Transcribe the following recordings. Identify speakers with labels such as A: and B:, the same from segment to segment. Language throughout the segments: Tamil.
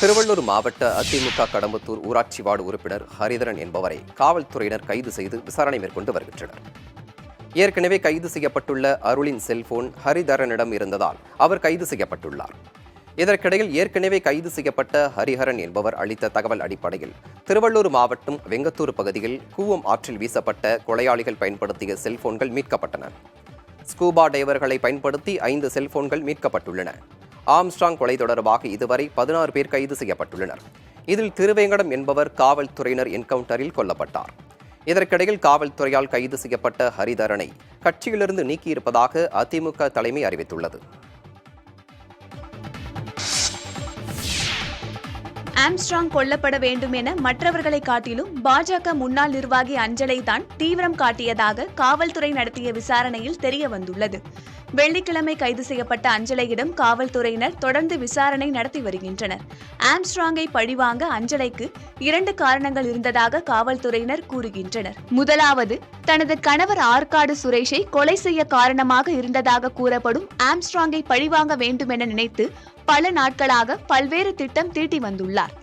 A: திருவள்ளூர் மாவட்ட அதிமுக கடம்பத்தூர் ஊராட்சி வார்டு உறுப்பினர் ஹரிதரன் என்பவரை காவல்துறையினர் கைது செய்து விசாரணை மேற்கொண்டு வருகின்றனர். ஏற்கனவே கைது செய்யப்பட்டுள்ள அருளின் செல்போன் ஹரிதரனிடம் இருந்ததால் அவர் கைது செய்யப்பட்டுள்ளார். இதற்கிடையில் ஏற்கனவே கைது செய்யப்பட்ட ஹரிஹரன் என்பவர் அளித்த தகவல் அடிப்படையில் திருவள்ளூர் மாவட்டம் வெங்கத்தூர் பகுதியில் கூவம் ஆற்றில் வீசப்பட்ட கொலையாளிகள் பயன்படுத்திய செல்போன்கள் மீட்கப்பட்டன. ஸ்கூபா டைவர்களை பயன்படுத்தி 5 செல்போன்கள் மீட்கப்பட்டுள்ளன. ஆம்ஸ்ட்ராங் கொலை தொடர்பாக இதுவரை 16 பேர் கைது செய்யப்பட்டுள்ளனர். இதில் திருவேங்கடம் என்பவர் காவல்துறையினர் என்கவுண்டரில் கொல்லப்பட்டார். இதற்கிடையில் காவல்துறையால் கைது செய்யப்பட்ட ஹரிதரனை கட்சியிலிருந்து நீக்கியிருப்பதாக அதிமுக தலைமை அறிவித்துள்ளது.
B: ஆம்ஸ்ட்ராங் கொல்லப்பட வேண்டும் என மற்றவர்களை காட்டிலும் பாஜக முன்னாள் நிர்வாகி அஞ்சலை தான் தீவிரம் காட்டியதாக காவல்துறை நடத்திய விசாரணையில் தெரிய வந்துள்ளது. வெள்ளிக்கிழமை கைது செய்யப்பட்ட அஞ்சலையிடம் காவல்துறையினர் தொடர்ந்து விசாரணை நடத்தி வருகின்றனர். ஆம்ஸ்ட்ராங்கை பழிவாங்க அஞ்சலைக்கு 2 காரணங்கள் இருந்ததாக காவல்துறையினர் கூறுகின்றனர். முதலாவது, தனது கணவர் ஆற்காடு சுரேஷை கொலை செய்ய காரணமாக இருந்ததாக கூறப்படும் ஆம்ஸ்ட்ராங்கை பழிவாங்க வேண்டும் என நினைத்து பல நாட்களாக பல்வேறு திட்டம் தீட்டி வந்துள்ளார்.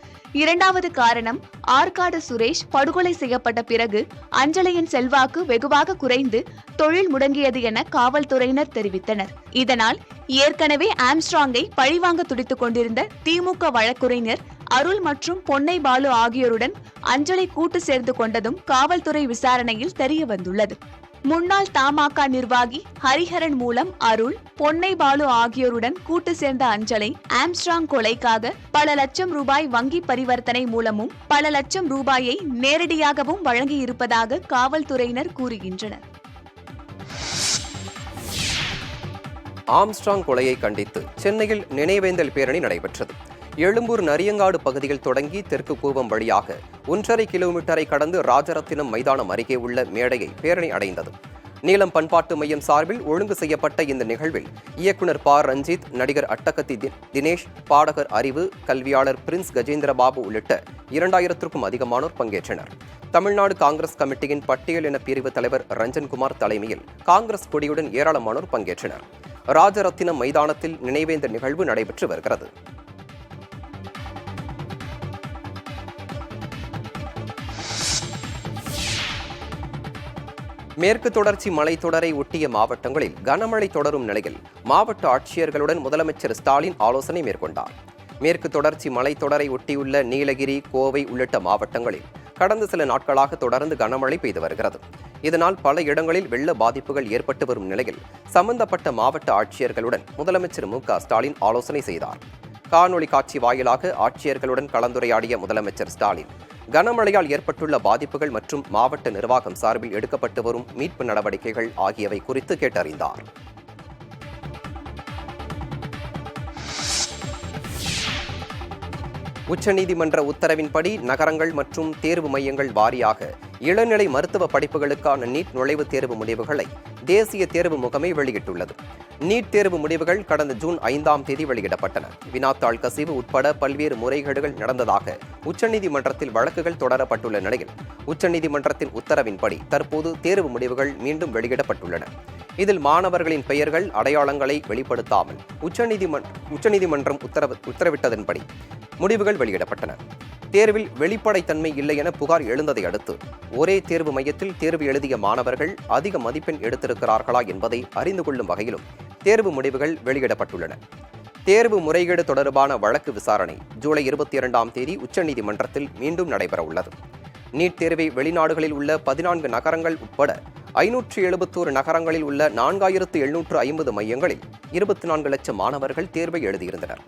B: இரண்டாவது காரணம், ஆற்காடு சுரேஷ் படுகொலை செய்யப்பட்ட பிறகு அஞ்சலையின் செல்வாக்கு வெகுவாக குறைந்து தொழில் முடங்கியது என காவல்துறையினர் தெரிவித்தனர். இதனால் ஏற்கனவே ஆம்ஸ்ட்ராங்கை பழிவாங்க துடித்துக் கொண்டிருந்த திமுக வழக்குரைஞர் அருள் மற்றும் பொன்னை பாலு ஆகியோருடன் அஞ்சலை கூட்டு சேர்ந்து கொண்டதும் காவல்துறை விசாரணையில் தெரிய வந்துள்ளது. முன்னாள் தமாக நிர்வாகி ஹரிஹரன் மூலம் அருள், பொன்னை பாலு ஆகியோருடன் கூட்டு சேர்ந்த அஞ்சலை ஆம்ஸ்ட்ராங் கொலைக்காக பல லட்சம் ரூபாய் வங்கி பரிவர்த்தனை மூலமும் பல லட்சம் ரூபாயை நேரடியாகவும் வழங்கியிருப்பதாக காவல்துறையினர் கூறுகின்றனர்.
A: ஆம்ஸ்ட்ராங் கொலையை கண்டித்து சென்னையில் நினைவேந்தல் பேரணி நடைபெற்றது. எழும்பூர் நரியங்காடு பகுதியில் தொடங்கி தெற்கு கூவம் வழியாக 1.5 கிலோமீட்டரை கடந்து ராஜரத்தினம் மைதானம் அருகே உள்ள மேடையை பேரணி அடைந்தது. நீலம் பண்பாட்டு மையம் சார்பில் ஒழுங்கு செய்யப்பட்ட இந்த நிகழ்வில் இயக்குனர் ப. ரஞ்சித், நடிகர் அட்டகத்தி தினேஷ், பாடகர் அறிவு, கல்வியாளர் பிரின்ஸ் கஜேந்திரபாபு உள்ளிட்ட 2000க்கும் அதிகமானோர் பங்கேற்றனர். தமிழ்நாடு காங்கிரஸ் கமிட்டியின் பட்டியலின பிரிவு தலைவர் ரஞ்சன்குமார் தலைமையில் காங்கிரஸ் கொடியுடன் ஏராளமானோர் பங்கேற்றனர். ராஜரத்தினம் மைதானத்தில் நினைவேந்த நிகழ்வு நடைபெற்று வருகிறது. மேற்கு தொடர்ச்சி மலைத்தொடரை ஒட்டிய மாவட்டங்களில் கனமழை தொடரும் நிலையில் மாவட்ட ஆட்சியர்களுடன் முதலமைச்சர் ஸ்டாலின் ஆலோசனை மேற்கொண்டார். மேற்கு தொடர்ச்சி மலைத்தொடரை ஒட்டியுள்ள நீலகிரி, கோவை உள்ளிட்ட மாவட்டங்களில் கடந்த சில நாட்களாக தொடர்ந்து கனமழை பெய்து வருகிறது. இதனால் பல இடங்களில் வெள்ள பாதிப்புகள் ஏற்பட்டு வரும் நிலையில் சம்பந்தப்பட்ட மாவட்ட ஆட்சியர்களுடன் முதலமைச்சர் மு.க. ஸ்டாலின் ஆலோசனை செய்தார். காணொலி காட்சி வாயிலாக ஆட்சியர்களுடன் கலந்துரையாடிய முதலமைச்சர் ஸ்டாலின் கனமழையால் ஏற்பட்டுள்ள பாதிப்புகள் மற்றும் மாவட்ட நிர்வாகம் சார்பில் எடுக்கப்பட்டு வரும் மீட்பு நடவடிக்கைகள் ஆகியவை குறித்து கேட்டறிந்தார். உச்சநீதிமன்ற உத்தரவின்படி நகரங்கள் மற்றும் தேர்வு மையங்கள் வாரியாக இளநிலை மருத்துவ படிப்புகளுக்கான நீட் நுழைவுத் தேர்வு முடிவுகளை தேசிய தேர்வு முகமை வெளியிட்டுள்ளது. நீட் தேர்வு முடிவுகள் கடந்த ஜூன் 5ஆம் தேதி வெளியிடப்பட்டன. வினாத்தாள் கசிவு உட்பட பல்வேறு முறைகேடுகள் நடந்ததாக உச்சநீதிமன்றத்தில் வழக்குகள் தொடரப்பட்டுள்ள நிலையில் உச்சநீதிமன்றத்தின் உத்தரவின்படி தற்போது தேர்வு முடிவுகள் மீண்டும் வெளியிடப்பட்டுள்ளன. இதில் மாணவர்களின் பெயர்கள், அடையாளங்களை வெளிப்படுத்தாமல் உச்சநீதிமன்றம் உத்தரவிட்டதன்படி முடிவுகள் வெளியிடப்பட்டன. தேர்வில் வெளிப்படைத்தன்மை இல்லை என புகார் எழுந்ததை அடுத்து ஒரே தேர்வு மையத்தில் தேர்வு எழுதிய மாணவர்கள் அதிக மதிப்பெண் எடுத்திருக்கிறார்களா என்பதை அறிந்து கொள்ளும் வகையிலும் தேர்வு முடிவுகள் வெளியிடப்பட்டுள்ளன. தேர்வு முறைகேடு தொடர்பான வழக்கு விசாரணை ஜூலை 22ஆம் தேதி உச்சநீதிமன்றத்தில் மீண்டும் நடைபெற உள்ளது. நீட் தேர்வை வெளிநாடுகளில் உள்ள 14 நகரங்கள் உட்பட 571 நகரங்களில் உள்ள 4750 மையங்களில் 24 லட்சம் மாணவர்கள் தேர்வை எழுதியிருந்தனர்.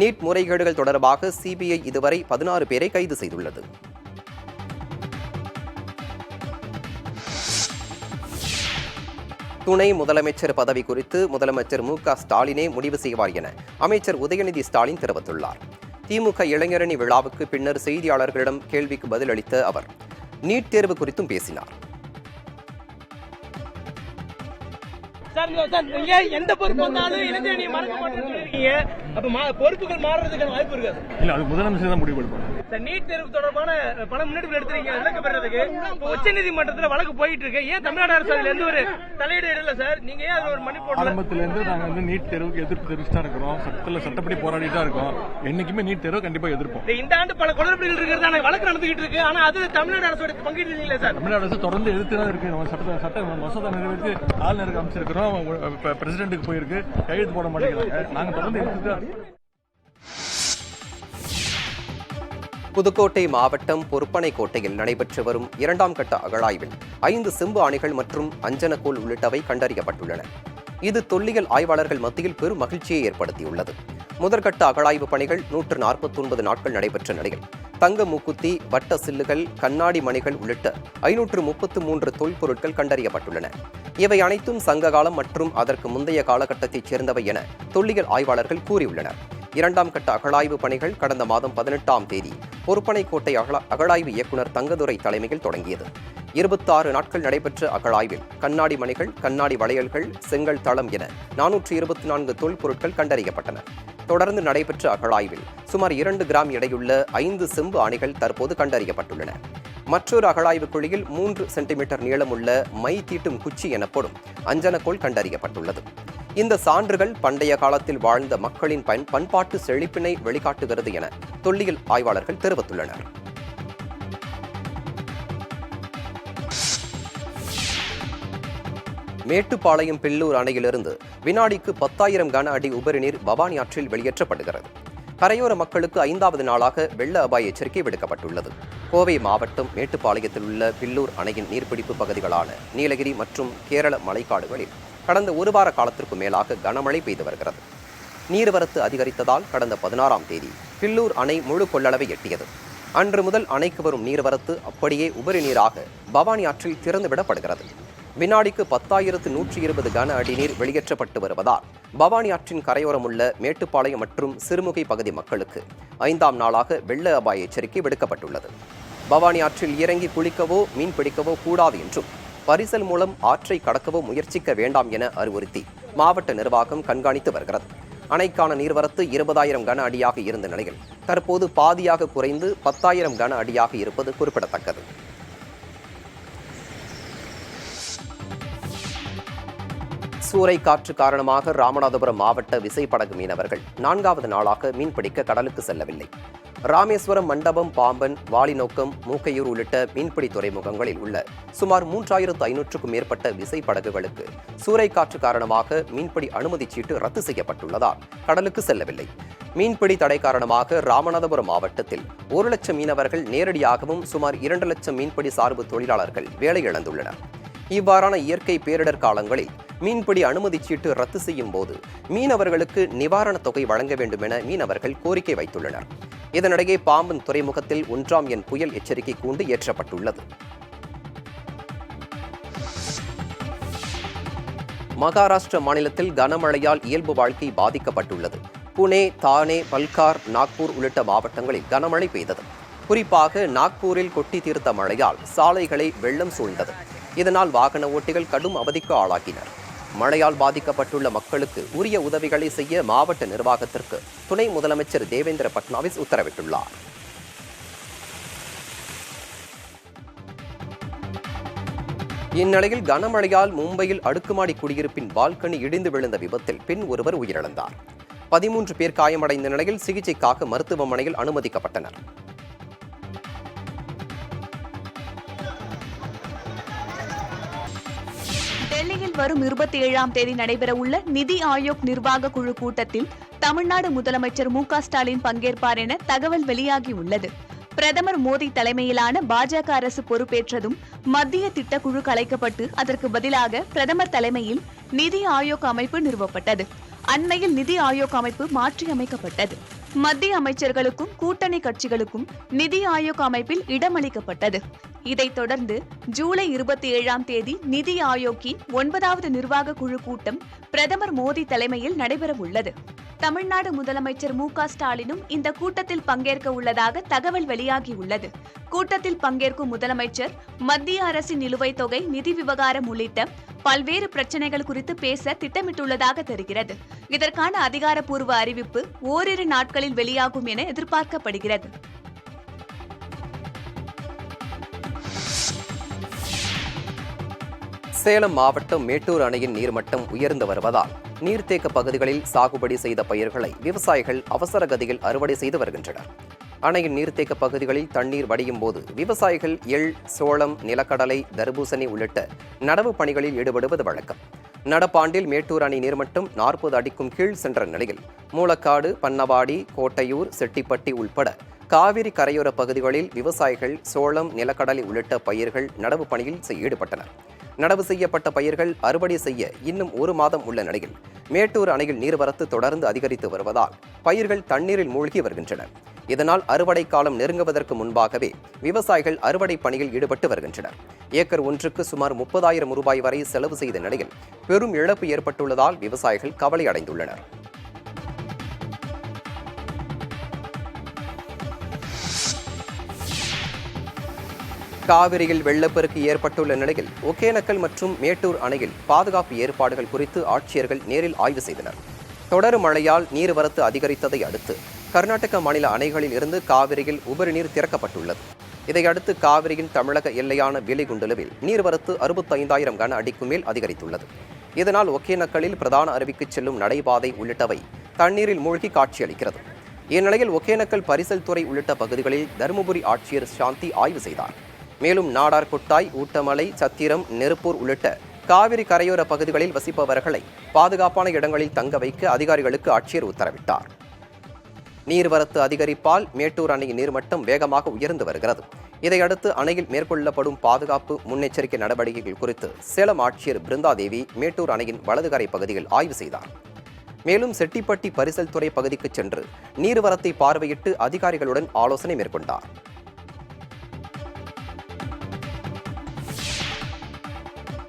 A: நீட் முறைகேடுகள் தொடர்பாக சிபிஐ இதுவரை 16 பேரை கைது செய்துள்ளது. துணை முதலமைச்சர் பதவி குறித்து முதலமைச்சர் மு.க. ஸ்டாலினே முடிவு செய்வார் என அமைச்சர் உதயநிதி ஸ்டாலின் தெரிவித்துள்ளார். திமுக இளைஞரணி விழாவுக்கு பின்னர் செய்தியாளர்களிடம் கேள்விக்கு பதிலளித்த அவர் நீட் தேர்வு குறித்தும் பேசினார்.
C: சார் நீங்க எந்த பொறுப்பு வந்தாலும் இளைஞர் நீங்க மறக்க மாட்டேன்னு சொல்லிருக்கீங்க. அப்ப பொறுப்புகள் மாறுறதுக்கான வாய்ப்பு இருக்காது
D: இல்ல, அது முதலமைச்சர் தான் முடிவு எடுப்பாங்க.
C: சார் நீட் தேர்வு தொடர்பான பல முன்னெடுப்பு எடுத்துறீங்க விளக்கம் பெறதுக்கு. உச்சநீதிமன்றத்தில் வழக்கு போயிட்டு இருக்கு. ஏன் தமிழ்நாடு அரசு அதுல எந்த ஒரு தலையீடு இல்ல சார்? நீங்க ஏன் அது ஒரு மணி போடல?
D: ஆரம்பத்துல இருந்து நாங்க நீட் தேர்வுக்கு எதிர்ப்பு தெரிவிச்சுதான் இருக்கிறோம். சட்டப்படி போராடிட்டு தான் இருக்கோம். என்னைக்குமே நீட் தேர்வு கண்டிப்பா எதிர்ப்போம்.
C: இந்த ஆண்டு பல குளறுபடிகள் இருக்கிறதான வழக்கு நடந்துகிட்டு இருக்கு. ஆனா அது தமிழ்நாடு அரசோட பங்கீடு இல்ல சார்.
D: தமிழ்நாடு அரசு தொடர்ந்து எதிர்த்து தான் இருக்கு. சட்ட மசோதா நிறைவேற்றி ஆளுநருக்கு அமைச்சிருக்கிறோம். பிரசிடென்ட்டுக்கு போயிருக்கு, கையெழுத்து போட மாட்டேங்கிறாங்க. நாங்க தொடர்ந்து எதிர்த்து தான் இருக்கோம்.
A: புதுக்கோட்டை மாவட்டம் பொருப்பனைக்கோட்டையில் நடைபெற்று வரும் 2ஆம் கட்ட அகழாய்வில் 5 செம்பு ஆணைகள் மற்றும் அஞ்சனக்கோல் உள்ளிட்டவை கண்டறியப்பட்டுள்ளன. இது தொல்லியல் ஆய்வாளர்கள் மத்தியில் பெரும் மகிழ்ச்சியை ஏற்படுத்தியுள்ளது. முதற்கட்ட அகழாய்வு பணிகள் 149 நாட்கள் நடைபெற்ற நிலையில் தங்க மூக்குத்தி, வட்ட சில்லுகள், கண்ணாடி மணிகள் உள்ளிட்ட 533 தொல்பொருட்கள் கண்டறியப்பட்டுள்ளன. இவை அனைத்தும் சங்ககாலம் மற்றும் அதற்கு முந்தைய காலகட்டத்தைச் சேர்ந்தவை என தொல்லியல் ஆய்வாளர்கள் கூறியுள்ளனர். 2ஆம் கட்ட அகழாய்வு பணிகள் கடந்த மாதம் 18ஆம் தேதி பொருப்பனைக்கோட்டை அகழாய்வு இயக்குநர் தங்கதுரை தலைமையில் தொடங்கியது. 26 நாட்கள் நடைபெற்ற அகழாய்வில் கண்ணாடி மணிகள், கண்ணாடி வளையல்கள், செங்கல் தளம் என 424 தொல்பொருட்கள் கண்டறியப்பட்டன. தொடர்ந்து நடைபெற்ற அகழாய்வில் சுமார் 2 கிராம் எடையுள்ள 5 செம்பு ஆணைகள் தற்போது கண்டறியப்பட்டுள்ளன. மற்றொரு அகழாய்வு குழியில் 3 சென்டிமீட்டர் நீளமுள்ள மை தீட்டும் குச்சி எனப்படும் அஞ்சனக்கோல் கண்டறியப்பட்டுள்ளது. இந்த சான்றுகள் பண்டைய காலத்தில் வாழ்ந்த மக்களின் பண்பாட்டு செழிப்பினை வெளிக்காட்டுகிறது என தொல்லியல் ஆய்வாளர்கள் தெரிவித்துள்ளனர். மேட்டுப்பாளையம் பில்லூர் அணையிலிருந்து வினாடிக்கு 10,000 கன அடி உபரிநீர் பவானி ஆற்றில் வெளியேற்றப்படுகிறது. கரையோர மக்களுக்கு 5வது நாளாக வெள்ள அபாய எச்சரிக்கை விடுக்கப்பட்டுள்ளது. கோவை மாவட்டம் மேட்டுப்பாளையத்தில் உள்ள பில்லூர் அணையின் நீர்பிடிப்பு பகுதிகளான நீலகிரி மற்றும் கேரள மலைக்காடுகளில் கடந்த ஒரு வார காலத்திற்கு மேலாக கனமழை பெய்து வருகிறது. நீர்வரத்து அதிகரித்ததால் கடந்த 16ஆம் தேதி பில்லூர் அணை முழு கொள்ளளவை எட்டியது. அன்று முதல் அணைக்கு வரும் நீர்வரத்து அப்படியே உபரி நீராக பவானி ஆற்றில் திறந்துவிடப்படுகிறது. வினாடிக்கு 10,120 கன அடி நீர் வெளியேற்றப்பட்டு வருவதால் பவானி ஆற்றின் கரையோரம் உள்ள மேட்டுப்பாளையம் மற்றும் சிறுமுகை பகுதி மக்களுக்கு 5ஆம் நாளாக வெள்ள அபாய எச்சரிக்கை விடுக்கப்பட்டுள்ளது. பவானி ஆற்றில் இறங்கி குளிக்கவோ மீன் பிடிக்கவோ கூடாது என்றும் பரிசல் மூலம் ஆற்றை கடக்கவோ முயற்சிக்க வேண்டாம் என அறிவுறுத்தி மாவட்ட நிர்வாகம் கண்காணித்து வருகிறது. அணைக்கான நீர்வரத்து 20,000 கன அடியாக இருந்த நிலையில் தற்போது பாதியாக குறைந்து 10,000 கன அடியாக இருப்பது குறிப்பிடத்தக்கது. சூறைக்காற்று காரணமாக ராமநாதபுரம் மாவட்ட விசைப்படகு மீனவர்கள் 4வது நாளாக மீன்பிடிக்க கடலுக்கு செல்லவில்லை. ராமேஸ்வரம், மண்டபம், பாம்பன், வாலிநோக்கம், மூக்கையூர் உள்ளிட்ட மீன்பிடி துறைமுகங்களில் உள்ள சுமார் 3,500க்கும் மேற்பட்ட விசைப்படகுகளுக்கு சூறைக்காற்று காரணமாக மீன்பிடி அனுமதி சீட்டு ரத்து செய்யப்பட்டுள்ளதால் கடலுக்கு செல்லவில்லை. மீன்பிடி தடை காரணமாக ராமநாதபுரம் மாவட்டத்தில் 1 லட்சம் மீனவர்கள் நேரடியாகவும் சுமார் 2 லட்சம் மீன்பிடி சார்பு தொழிலாளர்கள் வேலை இழந்துள்ளனர். இவ்வாறான இயற்கை பேரிடர் காலங்களில் மீன்பிடி அனுமதி சீட்டு ரத்து செய்யும் போது மீனவர்களுக்கு நிவாரணத் தொகை வழங்க வேண்டும் என மீனவர்கள் கோரிக்கை வைத்துள்ளனர். இதனிடையே பாம்பன் துறைமுகத்தில் 1ஆம் எண் புயல் எச்சரிக்கை கூண்டு ஏற்றப்பட்டுள்ளது. மகாராஷ்டிர மாநிலத்தில் கனமழையால் இயல்பு வாழ்க்கை பாதிக்கப்பட்டுள்ளது. புனே, தானே, பல்கார், நாக்பூர் உள்ளிட்ட மாவட்டங்களில் கனமழை பெய்தது. குறிப்பாக நாக்பூரில் கொட்டி தீர்த்த மழையால் சாலைகளை வெள்ளம் சூழ்ந்தது. இதனால் வாகன ஓட்டிகள் கடும் அவதிக்கு ஆளாகினர். மழையால் பாதிக்கப்பட்டுள்ள மக்களுக்கு உரிய உதவிகளை செய்ய மாவட்ட நிர்வாகத்திற்கு துணை முதலமைச்சர் தேவேந்திர பட்னாவிஸ் உத்தரவிட்டுள்ளார். இந்நிலையில் கனமழையால் மும்பையில் அடுக்குமாடி குடியிருப்பின் பால்கனி இடிந்து விழுந்த விபத்தில் பெண் ஒருவர் உயிரிழந்தார். 13 பேர் காயமடைந்த நிலையில் சிகிச்சைக்காக மருத்துவமனையில் அனுமதிக்கப்பட்டனர்.
B: டெல்லியில் வரும் 27ஆம் தேதி நடைபெறவுள்ள நிதி ஆயோக் நிர்வாக குழு கூட்டத்தில் தமிழ்நாடு முதலமைச்சர் மு.க. ஸ்டாலின் பங்கேற்பார் என தகவல் வெளியாகியுள்ளது. பிரதமர் மோடி தலைமையிலான பாஜக அரசு பொறுப்பேற்றதும் மத்திய திட்டக்குழு கலைக்கப்பட்டு அதற்கு பதிலாக பிரதமர் தலைமையில் நிதி ஆயோக் அமைப்பு நிறுவப்பட்டது. அண்மையில் நிதி ஆயோக் அமைப்பு மாற்றியமைக்கப்பட்டது. மத்திய அமைச்சர்களுக்கும் கூட்டணி கட்சிகளுக்கும் நிதி ஆயோக் அமைப்பில் இடமளிக்கப்பட்டது. இதைத் தொடர்ந்து ஜூலை 27ஆம் தேதி நிதி ஆயோக்கின் 9வது நிர்வாக குழு கூட்டம் பிரதமர் மோடி தலைமையில் நடைபெறவுள்ளது. தமிழ்நாடு முதலமைச்சர் மு.க. ஸ்டாலினும் இந்த கூட்டத்தில் பங்கேற்க உள்ளதாக தகவல் வெளியாகியுள்ளது. கூட்டத்தில் பங்கேற்கும் முதலமைச்சர் மத்திய அரசின் நிலுவைத் தொகை, நிதி விவகாரம் உள்ளிட்ட பல்வேறு பிரச்சனைகள் குறித்து பேச திட்டமிட்டுள்ளதாக தெரிகிறது. இதற்கான அதிகாரப்பூர்வ அறிவிப்பு ஓரிரு நாட்களில் வெளியாகும் என எதிர்பார்க்கப்படுகிறது.
A: சேலம் மாவட்டம் மேட்டூர் அணையின் நீர்மட்டம் உயர்ந்து வருவதால் நீர்த்தேக்க பகுதிகளில் சாகுபடி செய்த பயிர்களை விவசாயிகள் அவசர கதியில் அறுவடை செய்து வருகின்றனர். அணையின் நீர்த்தேக்க பகுதிகளில் தண்ணீர் வடியும் போது விவசாயிகள் எள், சோளம், நிலக்கடலை, தர்பூசணி உள்ளிட்ட நடவு பணிகளில் ஈடுபடுவது வழக்கம். நடப்பாண்டில் மேட்டூர் அணை நீர்மட்டம் 40 அடிக்கும் கீழ் சென்ற நிலையில் மூலக்காடு, பன்னவாடி, கோட்டையூர், செட்டிப்பட்டி உள்பட காவிரி கரையோர பகுதிகளில் விவசாயிகள் சோளம், நிலக்கடலை உள்ளிட்ட பயிர்கள் நடவு பணியில் ஈடுபட்டனர். நடவு செய்யப்பட்ட பயிர்கள் அறுவடை செய்ய இன்னும் 1 மாதம் உள்ள நிலையில் மேட்டூர் அணையில் நீர்வரத்து தொடர்ந்து அதிகரித்து வருவதால் பயிர்கள் தண்ணீரில் மூழ்கி வருகின்றன. இதனால் அறுவடை காலம் நெருங்குவதற்கு முன்பாகவே விவசாயிகள் அறுவடை பணியில் ஈடுபட்டு வருகின்றனர். ஏக்கர் ஒன்றுக்கு சுமார் 30,000 ரூபாய் வரை செலவு செய்த நிலையில் பெரும் இழப்பு ஏற்பட்டுள்ளதால் விவசாயிகள் கவலை அடைந்துள்ளனர். காவிரியில் வெள்ளப்பெருக்கு ஏற்பட்டுள்ள நிலையில் ஒகேனக்கல் மற்றும் மேட்டூர் அணையில் பாதுகாப்பு ஏற்பாடுகள் குறித்து ஆட்சியர்கள் நேரில் ஆய்வு செய்தனர். தொடரும் மழையால் நீர்வரத்து அதிகரித்ததை அடுத்து கர்நாடக மாநில அணைகளில் இருந்து காவிரியில் உபரி நீர் திறக்கப்பட்டுள்ளது. இதையடுத்து காவிரியின் தமிழக எல்லையான வேலிகுண்டலுவில் நீர்வரத்து 65,000 கன அடிக்கு மேல் அதிகரித்துள்ளது. இதனால் ஒகேனக்கலில் பிரதான அருவிக்கு செல்லும் நடைபாதை உள்ளிட்டவை தண்ணீரில் மூழ்கி காட்சியளிக்கிறது. இந்நிலையில் ஒகேனக்கல் பரிசல் துறை உள்ளிட்ட பகுதிகளில் தருமபுரி ஆட்சியர் சாந்தி ஆய்வு செய்தார். மேலும் நாடார் கொட்டாய், ஊட்டமலை, சத்திரம், நெருப்பூர் உள்ளிட்ட காவிரி கரையோர பகுதிகளில் வசிப்பவர்களை பாதுகாப்பான இடங்களில் தங்க வைக்க அதிகாரிகளுக்கு ஆட்சியர் உத்தரவிட்டார். நீர்வரத்து அதிகரிப்பால் மேட்டூர் அணையின் நீர்மட்டம் வேகமாக உயர்ந்து வருகிறது. இதையடுத்து அணையில் மேற்கொள்ளப்படும் பாதுகாப்பு முன்னெச்சரிக்கை நடவடிக்கைகள் குறித்து சேலம் ஆட்சியர் பிருந்தாதேவி மேட்டூர் அணையின் வலதுகரை பகுதியில் ஆய்வு செய்தார். மேலும் செட்டிப்பட்டி பரிசல் துறை பகுதிக்கு சென்று நீர்வரத்தை பார்வையிட்டு அதிகாரிகளுடன் ஆலோசனை மேற்கொண்டார்.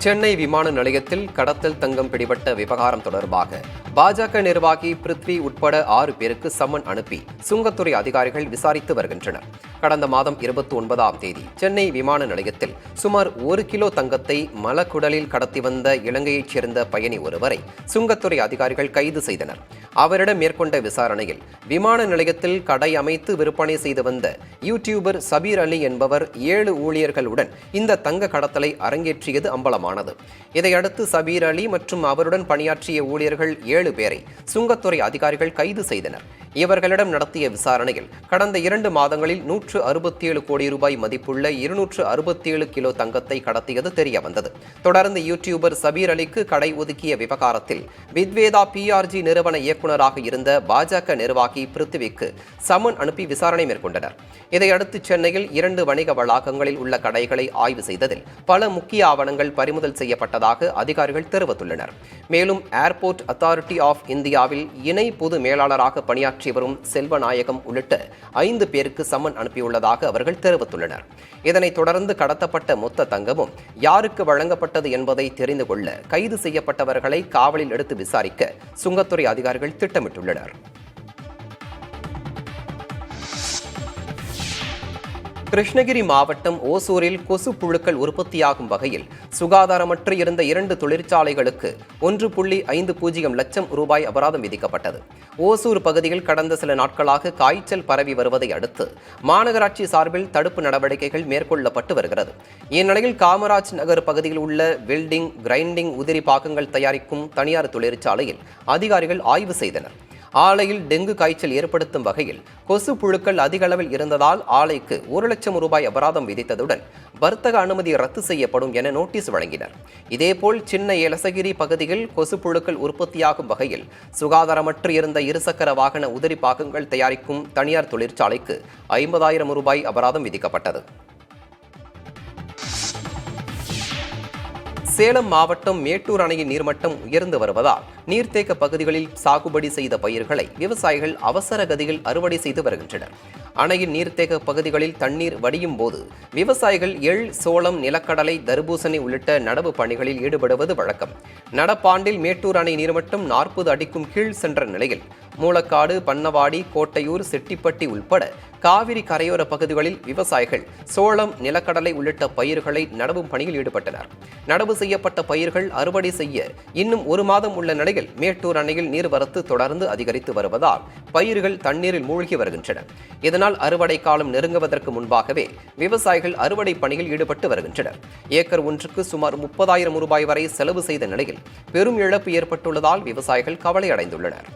A: சென்னை விமான நிலையத்தில் கடத்தல் தங்கம் பிடிபட்ட விவகாரம் தொடர்பாக பாஜக நிர்வாகி பிருத்வி உட்பட 6 பேருக்கு சம்மன் அனுப்பி சுங்கத்துறை அதிகாரிகள் விசாரித்து வருகின்றனர். கடந்த மாதம் 29ஆம் தேதி சென்னை விமான நிலையத்தில் சுமார் 1 கிலோ தங்கத்தை மலக்குடலில் கடத்தி வந்த இலங்கையைச் சேர்ந்த பயணி ஒருவரை சுங்கத்துறை அதிகாரிகள் கைது செய்தனர். அவரிடம் மேற்கொண்ட விசாரணையில் விமான நிலையத்தில் கடை அமைத்து விற்பனை செய்து வந்த யூடியூபர் சபீர் அலி என்பவர் 7 ஊழியர்களுடன் இந்த தங்க கடத்தலை அரங்கேற்றியது அம்பலமானது. இதையடுத்து சபீர் அலி மற்றும் அவருடன் பணியாற்றிய ஊழியர்கள் 7 பேரை சுங்கத்துறை அதிகாரிகள் கைது செய்தனர். இவர்களிடம் நடத்திய விசாரணையில் கடந்த 2 மாதங்களில் 167 கோடி ரூபாய் மதிப்புள்ள 267 கிலோ தங்கத்தை கடத்தியது தெரியவந்தது. தொடர்ந்து யூடியூபர் சபீர் அலிக்கு கடை ஒதுக்கிய விவகாரத்தில் வித்வேதா PRG நிறுவன இயக்குநராக இருந்த பாஜக நிர்வாகி பிருத்விக்கு சம்மன் அனுப்பி விசாரணை மேற்கொண்டனர். இதையடுத்து சென்னையில் 2 வணிக வளாகங்களில் உள்ள கடைகளை ஆய்வு செய்ததில் பல முக்கிய ஆவணங்கள் பறிமுதல் செய்யப்பட்டதாக அதிகாரிகள் தெரிவித்துள்ளனர். மேலும் ஏர்போர்ட் அத்தாரிட்டி ஆஃப் இந்தியாவில் இணை பொது மேலாளராக பணியாற்றிய வரும் செல்வநாயகம் உள்ளிட்ட 5 பேருக்கு சம்மன் அனுப்பியுள்ளதாக அவர்கள் தெரிவித்துள்ளனர். இதனைத் தொடர்ந்து கடத்தப்பட்ட மொத்த தங்கமும் யாருக்கு வழங்கப்பட்டது என்பதை தெரிந்து கொள்ள கைது செய்யப்பட்டவர்களை காவலில் எடுத்து விசாரிக்க சுங்கத்துறை அதிகாரிகள் திட்டமிட்டுள்ளனர். கிருஷ்ணகிரி மாவட்டம் ஓசூரில் கொசு புழுக்கள் உற்பத்தியாகும் வகையில் சுகாதாரமற்று இருந்த 2 தொழிற்சாலைகளுக்கு 1.50 லட்சம் ரூபாய் அபராதம் விதிக்கப்பட்டது. ஓசூர் பகுதியில் கடந்த சில நாட்களாக காய்ச்சல் பரவி வருவதை அடுத்து மாநகராட்சி சார்பில் தடுப்பு நடவடிக்கைகள் மேற்கொள்ளப்பட்டு வருகிறது. இந்நிலையில் காமராஜ் நகர் பகுதியில் உள்ள வெல்டிங், கிரைண்டிங் உதிரி பாகங்கள் தயாரிக்கும் தனியார் தொழிற்சாலையில் அதிகாரிகள் ஆய்வு செய்தனர். ஆலையில் டெங்கு காய்ச்சல் ஏற்படுத்தும் வகையில் கொசு புழுக்கள் அதிக அளவில் இருந்ததால் ஆலைக்கு 1 லட்சம் ரூபாய் அபராதம் விதித்ததுடன் வர்த்தக அனுமதி ரத்து செய்யப்படும் என நோட்டீஸ் வழங்கினர். இதேபோல் சின்ன எலசகிரி பகுதியில் கொசு புழுக்கள் உற்பத்தியாகும் வகையில் சுகாதாரமற்று இருந்த இருசக்கர வாகன உதிரி பாகங்கள் தயாரிக்கும் தனியார் தொழிற்சாலைக்கு 50,000 ரூபாய் அபராதம் விதிக்கப்பட்டது. சேலம் மாவட்டம் மேட்டூர் அணையின் நீர்மட்டம் உயர்ந்து வருவதால் நீர்த்தேக்க பகுதிகளில் சாகுபடி செய்த பயிர்களை விவசாயிகள் அவசர கதியில் அறுவடை செய்து வருகின்றனர். அணையின் நீர்த்தேக்க பகுதிகளில் தண்ணீர் வடியும் போது விவசாயிகள் எள், சோளம், நிலக்கடலை, தர்பூசணி உள்ளிட்ட நடவு பணிகளில் ஈடுபடுவது வழக்கம். நடப்பாண்டில் மேட்டூர் அணை நீர்மட்டம் 40 அடிக்கும் கீழ் சென்ற நிலையில் மூலக்காடு, பண்ணவாடி, கோட்டையூர், செட்டிப்பட்டி உள்பட காவிரி கரையோர பகுதிகளில் விவசாயிகள் சோளம், நிலக்கடலை உள்ளிட்ட பயிர்களை நடவும் பணியில் ஈடுபட்டனர். நடவு செய்யப்பட்ட பயிர்கள் அறுவடை செய்ய இன்னும் 1 மாதம் உள்ள நிலையில் மேட்டூர் அணையில் நீர்வரத்து தொடர்ந்து அதிகரித்து வருவதால் பயிர்கள் தண்ணீரில் மூழ்கி வருகின்றன. இதனால் அறுவடை காலம் நெருங்குவதற்கு முன்பாகவே விவசாயிகள் அறுவடை பணியில் ஈடுபட்டு வருகின்றனர். ஏக்கர் ஒன்றுக்கு சுமார் 30,000 ரூபாய் வரை செலவு செய்த நிலையில் பெரும் இழப்பு ஏற்பட்டுள்ளதால் விவசாயிகள் கவலை அடைந்துள்ளனர்.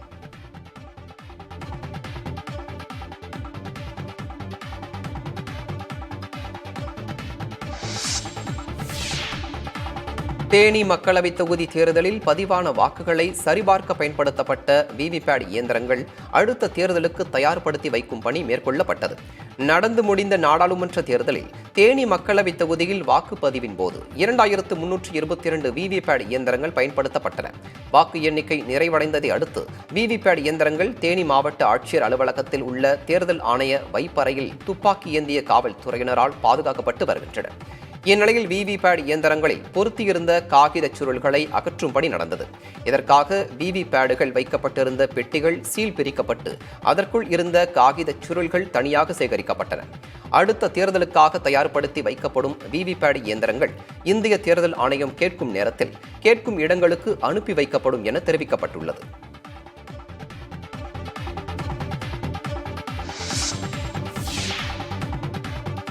A: தேனி மக்களவைத் தொகுதி தேர்தலில் பதிவான வாக்குகளை சரிபார்க்க பயன்படுத்தப்பட்ட விவிபேட் இயந்திரங்கள் அடுத்த தேர்தலுக்கு தயார்படுத்தி வைக்கும் பணி மேற்கொள்ளப்பட்டது. நடந்து முடிந்த நாடாளுமன்ற தேர்தலில் தேனி மக்களவைத் தொகுதியில் வாக்குப்பதிவின் போது 2322 விவிபேட் இயந்திரங்கள் பயன்படுத்தப்பட்டன. வாக்கு எண்ணிக்கை நிறைவடைந்ததை அடுத்து விவிபேட் இயந்திரங்கள் தேனி மாவட்ட ஆட்சியர் அலுவலகத்தில் உள்ள தேர்தல் ஆணைய வைப்பறையில் துப்பாக்கி ஏந்திய காவல்துறையினரால் பாதுகாக்கப்பட்டு வருகின்றன. இந்நிலையில் விவிபேட் இயந்திரங்களில் பொருத்தியிருந்த காகிதச் சுருள்களை அகற்றும் பணி நடந்தது. இதற்காக விவிபேடுகள் வைக்கப்பட்டிருந்த பெட்டிகள் சீல் பிரிக்கப்பட்டு அதற்குள் இருந்த காகிதச் சுருள்கள் தனியாக சேகரிக்கப்பட்டன. அடுத்த தேர்தலுக்காக தயார்படுத்தி வைக்கப்படும் விவிபேட் இயந்திரங்கள் இந்திய தேர்தல் ஆணையம் கேட்கும் நேரத்தில் கேட்கும் இடங்களுக்கு அனுப்பி வைக்கப்படும் என தெரிவிக்கப்பட்டுள்ளது.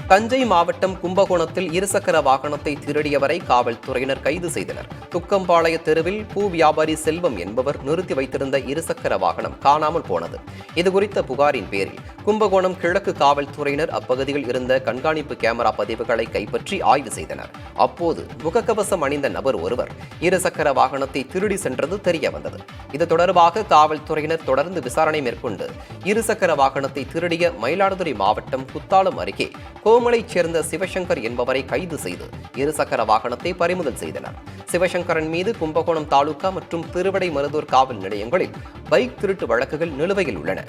A: தஞ்சை மாவட்டம் கும்பகோணத்தில் இருசக்கர வாகனத்தை திருடியவரை காவல்துறையினர் கைது செய்தனர். துக்கம்பாளைய தெருவில் பூ வியாபாரி செல்வம் என்பவர் நிறுத்தி வைத்திருந்த இருசக்கர வாகனம் காணாமல் போனது. இதுகுறித்த புகாரின் பேரில் கும்பகோணம் கிழக்கு காவல்துறையினர் அப்பகுதியில் இருந்த கண்காணிப்பு கேமரா பதிவுகளை கைப்பற்றி ஆய்வு செய்தனர். அப்போது முகக்கவசம் அணிந்த நபர் ஒருவர் இருசக்கர வாகனத்தை திருடி சென்றது தெரிய வந்தது. இது தொடர்பாக காவல்துறையினர் தொடர்ந்து விசாரணை மேற்கொண்டு இருசக்கர வாகனத்தை திருடிய மயிலாடுதுறை மாவட்டம் குத்தாலம் அருகே கோமலைச் சேர்ந்த சிவசங்கர் என்பவரை கைது செய்து இருசக்கர வாகனத்தை பறிமுதல் செய்தனர். சிவசங்கரன் மீது கும்பகோணம் தாலுகா மற்றும் திருவிடைமருதூர் காவல் நிலையங்களில் பைக் திருட்டு வழக்குகள் நிலுவையில் உள்ளன.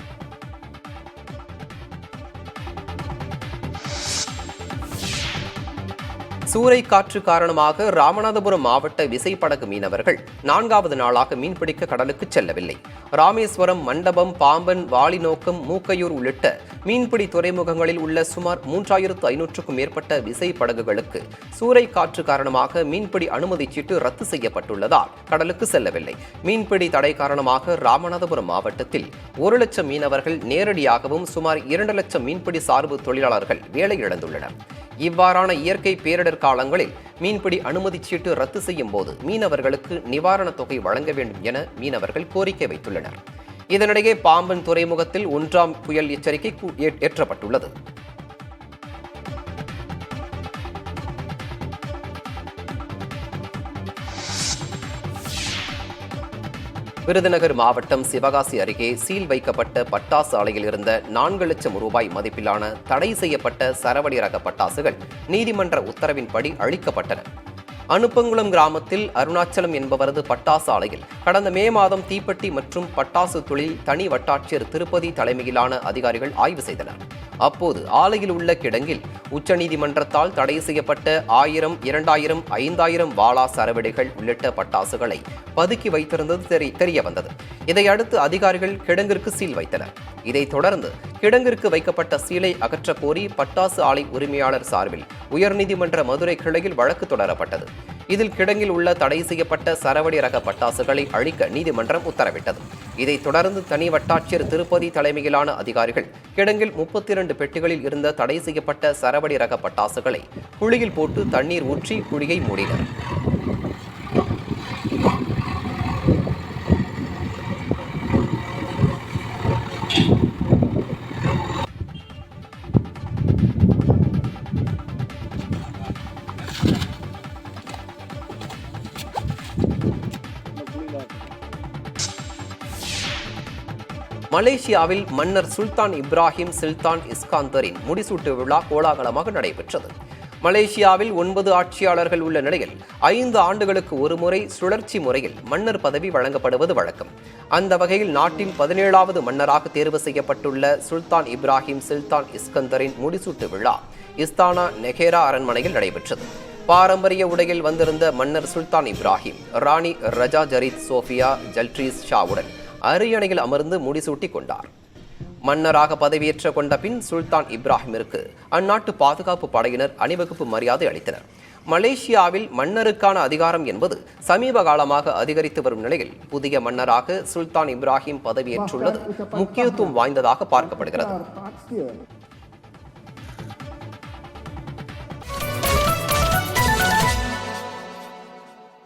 A: சூறைக்காற்று காரணமாக ராமநாதபுரம் மாவட்ட விசைப்படகு மீனவர்கள் 4வது நாளாக மீன்பிடிக்க கடலுக்கு செல்லவில்லை. ராமேஸ்வரம், மண்டபம், பாம்பன், வாலிநோக்கம், மூக்கையூர் உள்ளிட்ட மீன்பிடி துறைமுகங்களில் உள்ள சுமார் 3500க்கும் மேற்பட்ட விசைப்படகுகளுக்கு சூறைக்காற்று காரணமாக மீன்பிடி அனுமதி சீட்டு ரத்து செய்யப்பட்டுள்ளதால் கடலுக்கு செல்லவில்லை. மீன்பிடி தடை காரணமாக ராமநாதபுரம் மாவட்டத்தில் 1 லட்சம் மீனவர்கள் நேரடியாகவும் சுமார் 2 லட்சம் மீன்பிடி சார்பு தொழிலாளர்கள் வேலை இழந்துள்ளனர். இவ்வாறான இயற்கை பேரிடர் காலங்களில் மீன்பிடி அனுமதி சீட்டு ரத்து செய்யும் போது மீனவர்களுக்கு நிவாரணத் தொகை வழங்க வேண்டும் என மீனவர்கள் கோரிக்கை வைத்துள்ளனர். இதனிடையே பாம்பன் துறைமுகத்தில் 1ஆம் புயல் எச்சரிக்கை ஏற்றப்பட்டுள்ளது. விருதுநகர் மாவட்டம் சிவகாசி அருகே சீல் வைக்கப்பட்ட பட்டாசு ஆலையில் இருந்த 4 லட்சம் ரூபாய் மதிப்பிலான தடை செய்யப்பட்ட சரவடி ரக பட்டாசுகள் நீதிமன்ற உத்தரவின்படி அழிக்கப்பட்டன. அனுப்பங்குளம் கிராமத்தில் அருணாச்சலம் என்பவரது பட்டாசு ஆலையில் கடந்த மே மாதம் தீப்பெட்டி மற்றும் பட்டாசு தொழில் தனி வட்டாட்சியர் திருப்பதி தலைமையிலான அதிகாரிகள் ஆய்வு செய்தனர். அப்போது ஆலையில் உள்ள கிடங்கில் உச்சநீதிமன்றத்தால் தடை செய்யப்பட்ட 1000, 2000, 5000 வாளா சரவெடிகள் உள்ளிட்ட பட்டாசுகளை பதுக்கி வைத்திருந்தது தெரிய வந்தது. இதையடுத்து அதிகாரிகள் கிடங்கிற்கு சீல் வைத்தனர். இதைத் தொடர்ந்து கிடங்கிற்கு வைக்கப்பட்ட சீலை அகற்ற கோரி பட்டாசு ஆலை உரிமையாளர் சார்பில் உயர்நீதிமன்ற மதுரை கிளையில் வழக்கு தொடரப்பட்டது. இதில் கிடங்கில் உள்ள தடை செய்யப்பட்ட சரவடி ரக பட்டாசுகளை அழிக்க நீதிமன்றம் உத்தரவிட்டது. இதைத் தொடர்ந்து தனி வட்டாட்சியர் திருப்பதி தலைமையிலான அதிகாரிகள் கிடங்கில் 32 பெட்டிகளில் இருந்த தடை செய்யப்பட்ட சரவடி ரக பட்டாசுகளை குழியில் போட்டு தண்ணீர் ஊற்றி குழியை மூடினர். மலேசியாவில் மன்னர் சுல்தான் இப்ராஹிம் சுல்தான் இஸ்காந்தரின் முடிசூட்டு விழா கோலாகலமாக நடைபெற்றது. மலேசியாவில் 9 ஆட்சியாளர்கள் உள்ள நிலையில் 5 ஆண்டுகளுக்கு ஒருமுறை சுழற்சி முறையில் மன்னர் பதவி வழங்கப்படுவது வழக்கம். அந்த வகையில் நாட்டின் 17வது மன்னராக தேர்வு செய்யப்பட்டுள்ள சுல்தான் இப்ராஹிம் சுல்தான் இஸ்கந்தரின் முடிசூட்டு விழா இஸ்தானா நெகேரா அரண்மனையில் நடைபெற்றது. பாரம்பரிய உடையில் வந்திருந்த மன்னர் சுல்தான் இப்ராஹிம் ராணி ரஜா ஜரீத் சோஃபியா ஜல்ட்ரீஸ் ஷாவுடன் அரியணையில் அமர்ந்து முடிசூட்டி கொண்டார். மன்னராக பதவியேற்ற கொண்ட பின் சுல்தான் இப்ராஹிமிற்கு அந்நாட்டு பாதுகாப்பு படையினர் அணிவகுப்பு மரியாதை அளித்தனர். மலேசியாவில் மன்னருக்கான அதிகாரம் என்பது சமீப காலமாக அதிகரித்து வரும் நிலையில் புதிய மன்னராக சுல்தான் இப்ராஹிம் பதவியேற்றுள்ளது முக்கியத்துவம் வாய்ந்ததாக பார்க்கப்படுகிறது.